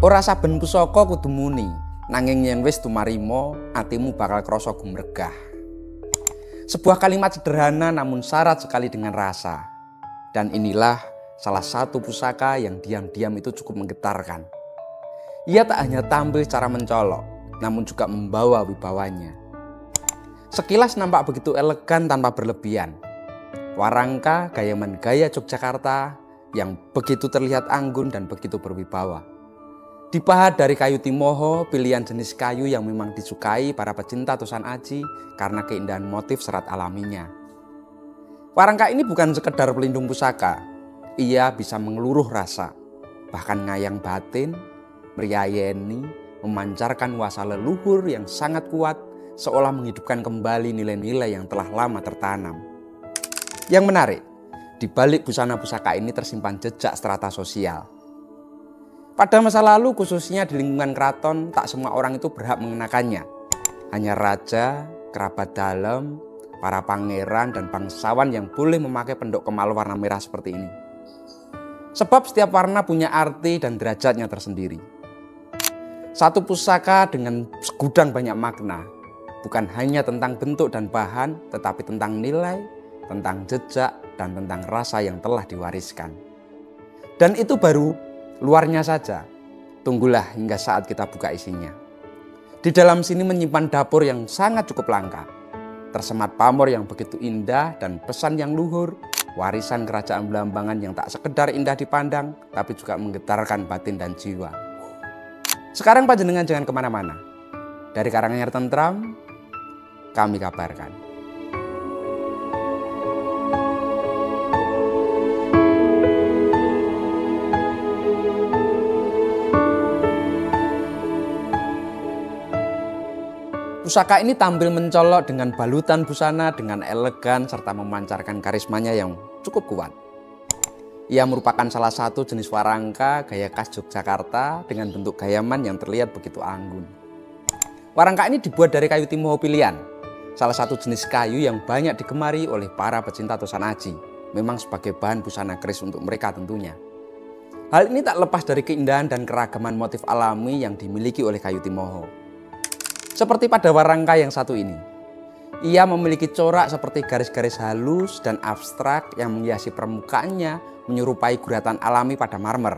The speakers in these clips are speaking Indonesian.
Ora saben pusaka kudu muni, nanging yen wis tumarima, atimu bakal krasa gumregah. Sebuah kalimat sederhana namun syarat sekali dengan rasa. Dan inilah salah satu pusaka yang diam-diam itu cukup menggetarkan. Ia tak hanya tampil secara mencolok, namun juga membawa wibawanya. Sekilas nampak begitu elegan tanpa berlebihan. Warangka gayaman gaya Yogyakarta yang begitu terlihat anggun dan begitu berwibawa. Dipahat dari kayu timoho, pilihan jenis kayu yang memang disukai para pecinta Tosan Aji karena keindahan motif serat alaminya. Warangka ini bukan sekedar pelindung pusaka, ia bisa mengeluruh rasa, bahkan ngayang batin, meriayeni, memancarkan nuansa leluhur yang sangat kuat, seolah menghidupkan kembali nilai-nilai yang telah lama tertanam. Yang menarik, di balik busana pusaka ini tersimpan jejak strata sosial. Pada masa lalu, khususnya di lingkungan keraton, tak semua orang itu berhak mengenakannya. Hanya raja, kerabat dalam, para pangeran, dan bangsawan yang boleh memakai pendok kemal warna merah seperti ini. Sebab setiap warna punya arti dan derajatnya tersendiri. Satu pusaka dengan segudang banyak makna, bukan hanya tentang bentuk dan bahan, tetapi tentang nilai, tentang jejak, dan tentang rasa yang telah diwariskan. Dan itu baru luarnya saja, tunggulah hingga saat kita buka isinya. Di dalam sini menyimpan dapur yang sangat cukup langka, tersemat pamor yang begitu indah dan pesan yang luhur, warisan kerajaan Blambangan yang tak sekedar indah dipandang, tapi juga menggetarkan batin dan jiwa. Sekarang panjenengan jangan kemana-mana. Dari Karanganyar Tentram, kami kabarkan. Pusaka ini tampil mencolok dengan balutan busana dengan elegan serta memancarkan karismanya yang cukup kuat. Ia merupakan salah satu jenis warangka gaya khas Yogyakarta dengan bentuk gayaman yang terlihat begitu anggun. Warangka ini dibuat dari kayu timoho pilihan, salah satu jenis kayu yang banyak digemari oleh para pecinta Tosan Aji, memang sebagai bahan busana keris untuk mereka tentunya. Hal ini tak lepas dari keindahan dan keragaman motif alami yang dimiliki oleh kayu timoho. Seperti pada warangka yang satu ini, ia memiliki corak seperti garis-garis halus dan abstrak yang menghiasi permukaannya menyerupai guratan alami pada marmer.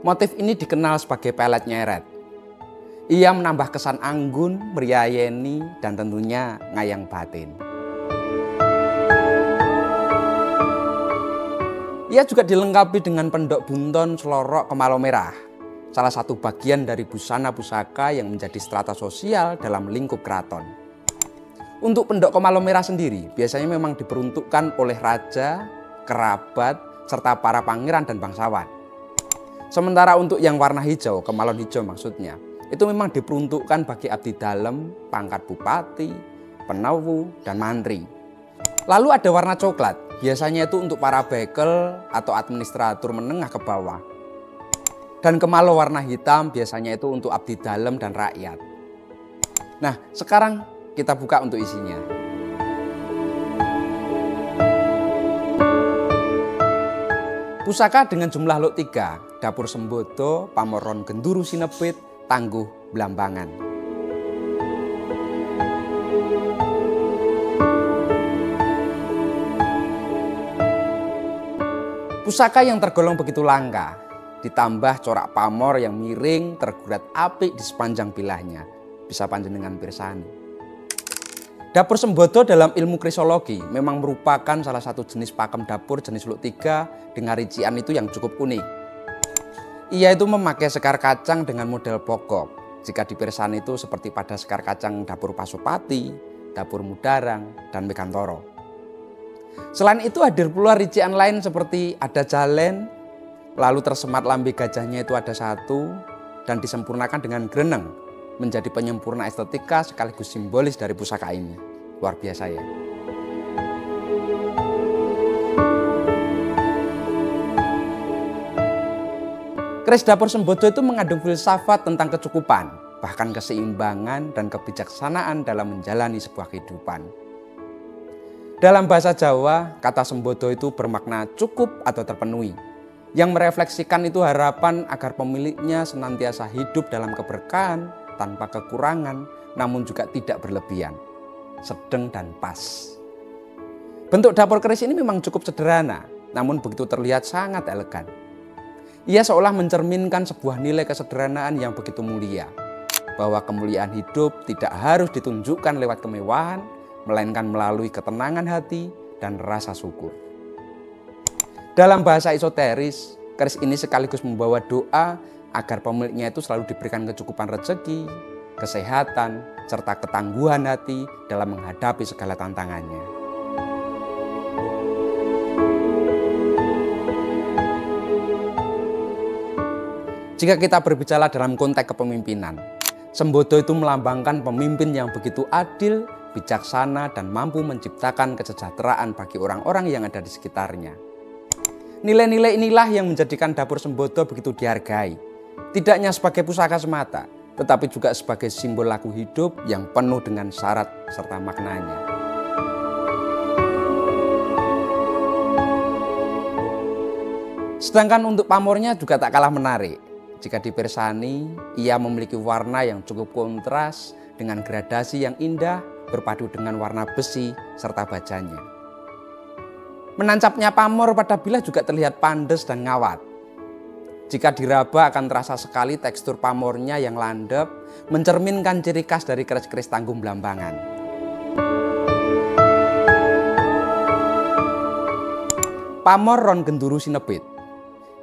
Motif ini dikenal sebagai pelet nyeret. Ia menambah kesan anggun, meriayeni, dan tentunya ngayang batin. Ia juga dilengkapi dengan pendok bunton selorok kemalo merah, salah satu bagian dari busana pusaka yang menjadi strata sosial dalam lingkup keraton. Untuk pendok kemalo merah sendiri biasanya memang diperuntukkan oleh raja, kerabat, serta para pangeran dan bangsawan. Sementara untuk yang warna hijau, kemalon hijau maksudnya, itu memang diperuntukkan bagi abdi dalem, pangkat bupati, penawu, dan mantri. Lalu ada warna coklat, biasanya itu untuk para bekel atau administratur menengah ke bawah. Dan kemalo warna hitam biasanya itu untuk abdi dalem dan rakyat. Nah, sekarang kita buka untuk isinya. Pusaka dengan jumlah lot 3, dapur sembodo, pamoron genduru sinebit, tangguh Blambangan. Pusaka yang tergolong begitu langka, ditambah corak pamor yang miring tergurat apik di sepanjang bilahnya, bisa panjenengan pirsani. Dapur sembodo dalam ilmu krisologi memang merupakan salah satu jenis pakem dapur jenis lot 3 dengan rincian itu yang cukup unik. Ia itu memakai sekar kacang dengan model pokok. Jika dipirsani itu seperti pada sekar kacang dapur Pasopati, dapur Mudarang, dan Megantoro. Selain itu hadir pula rincian lain seperti ada jalen, lalu tersemat lambe gajahnya itu ada satu, dan disempurnakan dengan greneng, menjadi penyempurna estetika sekaligus simbolis dari pusaka ini. Luar biasa ya. Keris dapur sembodo itu mengandung filsafat tentang kecukupan, bahkan keseimbangan dan kebijaksanaan dalam menjalani sebuah kehidupan. Dalam bahasa Jawa, kata sembodo itu bermakna cukup atau terpenuhi. yang merefleksikan itu harapan agar pemiliknya senantiasa hidup dalam keberkahan tanpa kekurangan, namun juga tidak berlebihan, sedang dan pas. Bentuk dapur keris ini memang cukup sederhana, namun begitu terlihat sangat elegan. Ia seolah mencerminkan sebuah nilai kesederhanaan yang begitu mulia, bahwa kemuliaan hidup tidak harus ditunjukkan lewat kemewahan, melainkan melalui ketenangan hati dan rasa syukur. Dalam bahasa esoteris, keris ini sekaligus membawa doa agar pemiliknya itu selalu diberikan kecukupan rezeki, kesehatan, serta ketangguhan hati dalam menghadapi segala tantangannya. Jika kita berbicara dalam konteks kepemimpinan, Sembodo itu melambangkan pemimpin yang begitu adil, bijaksana, dan mampu menciptakan kesejahteraan bagi orang-orang yang ada di sekitarnya. Nilai-nilai inilah yang menjadikan dapur Sembodo begitu dihargai, tidak hanya sebagai pusaka semata, tetapi juga sebagai simbol laku hidup yang penuh dengan syarat serta maknanya. Sedangkan untuk pamornya juga tak kalah menarik. Jika dipirsani, ia memiliki warna yang cukup kontras dengan gradasi yang indah berpadu dengan warna besi serta bajanya. Menancapnya pamor pada bilah juga terlihat pandes dan ngawat. Jika diraba akan terasa sekali tekstur pamornya yang landep, mencerminkan ciri khas dari keris-keris Tanggung Blambangan. Pamor Ron Genduru Sinebit.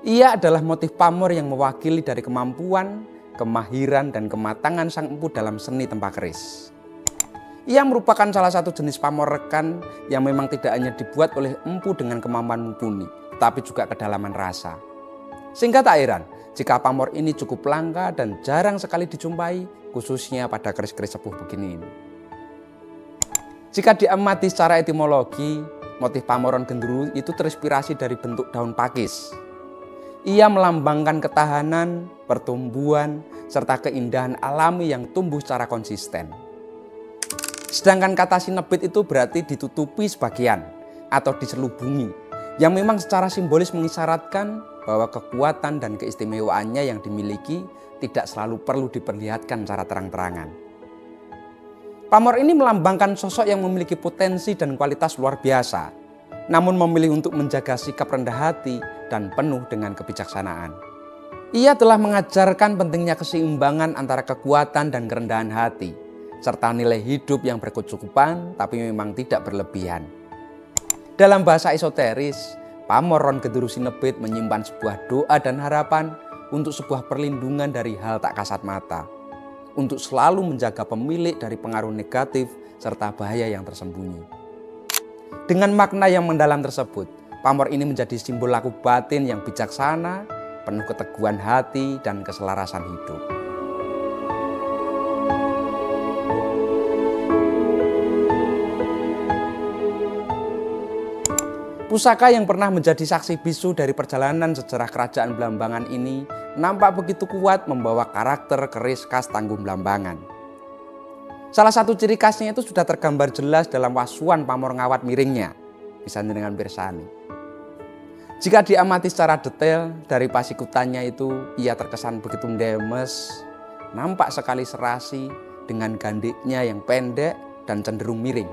Ia adalah motif pamor yang mewakili dari kemampuan, kemahiran, dan kematangan sang empu dalam seni tempa keris. Ia merupakan salah satu jenis pamor rekan yang memang tidak hanya dibuat oleh empu dengan kemampuan mumpuni, tapi juga kedalaman rasa. Sehingga tak heran jika pamor ini cukup langka dan jarang sekali dijumpai, khususnya pada keris-keris sepuh begini. Jika diamati secara etimologi, motif pamor Ron Genduru itu terinspirasi dari bentuk daun pakis. Ia melambangkan ketahanan, pertumbuhan, serta keindahan alami yang tumbuh secara konsisten. Sedangkan kata sinebit itu berarti ditutupi sebagian atau diselubungi, yang memang secara simbolis mengisyaratkan bahwa kekuatan dan keistimewaannya yang dimiliki tidak selalu perlu diperlihatkan secara terang-terangan. Pamor ini melambangkan sosok yang memiliki potensi dan kualitas luar biasa, namun memilih untuk menjaga sikap rendah hati dan penuh dengan kebijaksanaan. Ia telah mengajarkan pentingnya keseimbangan antara kekuatan dan kerendahan hati, serta nilai hidup yang berkecukupan tapi memang tidak berlebihan. Dalam bahasa esoteris, pamor Ron Genduru Sinebit menyimpan sebuah doa dan harapan untuk sebuah perlindungan dari hal tak kasat mata, untuk selalu menjaga pemilik dari pengaruh negatif serta bahaya yang tersembunyi. Dengan makna yang mendalam tersebut, pamor ini menjadi simbol laku batin yang bijaksana, penuh keteguhan hati dan keselarasan hidup. Pusaka yang pernah menjadi saksi bisu dari perjalanan sejarah kerajaan Blambangan ini nampak begitu kuat membawa karakter keris khas Tanggung Blambangan. Salah satu ciri khasnya itu sudah tergambar jelas dalam wasuan pamor ngawat miringnya, bisa dengan pirsani. Jika diamati secara detail dari pasikutannya itu, ia terkesan begitu ndemes, nampak sekali serasi dengan gandiknya yang pendek dan cenderung miring.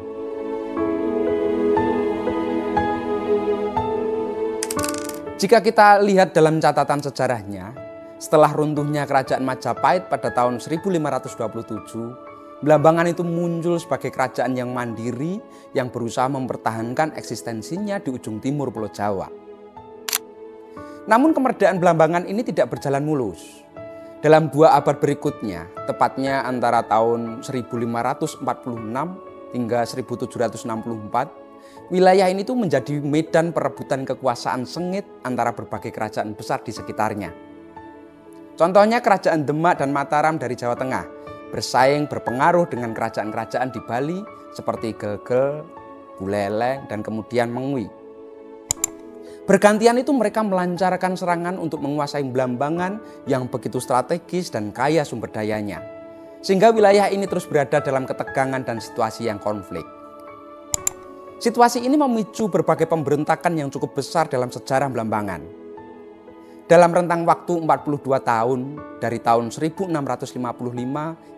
Jika kita lihat dalam catatan sejarahnya, setelah runtuhnya kerajaan Majapahit pada tahun 1527, Blambangan itu muncul sebagai kerajaan yang mandiri yang berusaha mempertahankan eksistensinya di ujung timur Pulau Jawa. Namun kemerdekaan Blambangan ini tidak berjalan mulus. Dalam 2 abad berikutnya, tepatnya antara tahun 1546 hingga 1764, wilayah ini tuh menjadi medan perebutan kekuasaan sengit antara berbagai kerajaan besar di sekitarnya. Contohnya kerajaan Demak dan Mataram dari Jawa Tengah bersaing berpengaruh dengan kerajaan-kerajaan di Bali seperti Gegel, Buleleng, dan kemudian Mengwi. Bergantian itu mereka melancarkan serangan untuk menguasai Blambangan yang begitu strategis dan kaya sumber dayanya. Sehingga wilayah ini terus berada dalam ketegangan dan situasi yang konflik. Situasi ini memicu berbagai pemberontakan yang cukup besar dalam sejarah Blambangan. Dalam rentang waktu 42 tahun, dari tahun 1655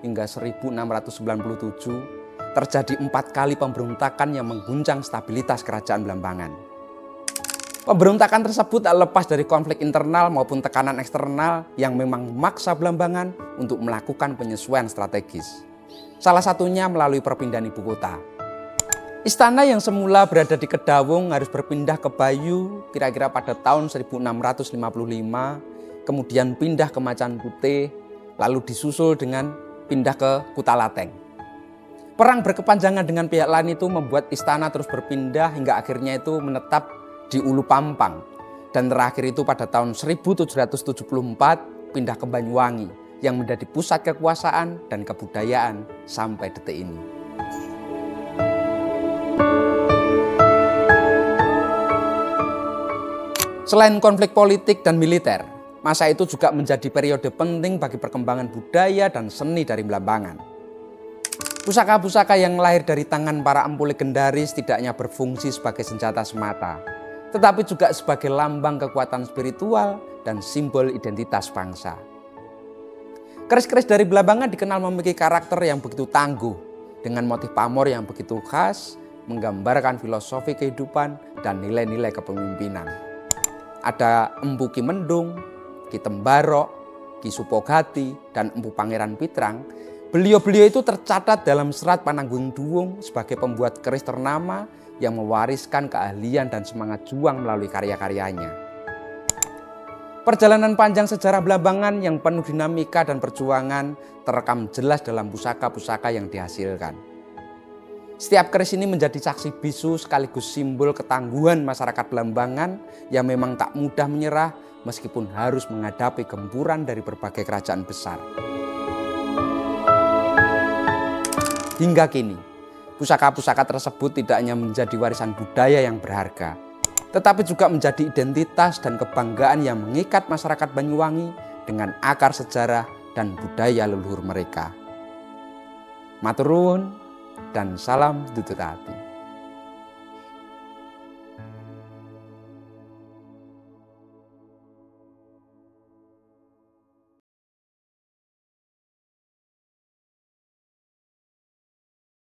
hingga 1697, terjadi 4 kali pemberontakan yang mengguncang stabilitas kerajaan Blambangan. Pemberontakan tersebut tak lepas dari konflik internal maupun tekanan eksternal yang memang memaksa Blambangan untuk melakukan penyesuaian strategis. Salah satunya melalui perpindahan ibu kota. Istana yang semula berada di Kedawung harus berpindah ke Bayu kira-kira pada tahun 1655, kemudian pindah ke Macan Putih, lalu disusul dengan pindah ke Kutalateng. Perang berkepanjangan dengan pihak lain itu membuat istana terus berpindah hingga akhirnya itu menetap di Ulu Pampang. Dan terakhir itu pada tahun 1774 pindah ke Banyuwangi yang menjadi pusat kekuasaan dan kebudayaan sampai detik ini. Selain konflik politik dan militer, masa itu juga menjadi periode penting bagi perkembangan budaya dan seni dari Blambangan. Pusaka-pusaka yang lahir dari tangan para empu legendaris tidak hanya berfungsi sebagai senjata semata, tetapi juga sebagai lambang kekuatan spiritual dan simbol identitas bangsa. Keris-keris dari Blambangan dikenal memiliki karakter yang begitu tangguh, dengan motif pamor yang begitu khas, menggambarkan filosofi kehidupan dan nilai-nilai kepemimpinan. Ada Empu Ki Mendung, Ki Tembarok, Ki Supogati, dan Empu Pangeran Pitrang. Beliau-beliau itu tercatat dalam Serat Pananggung Duwung sebagai pembuat keris ternama yang mewariskan keahlian dan semangat juang melalui karya-karyanya. Perjalanan panjang sejarah Blambangan yang penuh dinamika dan perjuangan terekam jelas dalam pusaka-pusaka yang dihasilkan. Setiap keris ini menjadi saksi bisu sekaligus simbol ketangguhan masyarakat Blambangan yang memang tak mudah menyerah meskipun harus menghadapi gempuran dari berbagai kerajaan besar. Hingga kini, pusaka-pusaka tersebut tidak hanya menjadi warisan budaya yang berharga, tetapi juga menjadi identitas dan kebanggaan yang mengikat masyarakat Banyuwangi dengan akar sejarah dan budaya leluhur mereka. Matur nuwun dan salam Tutut Ati.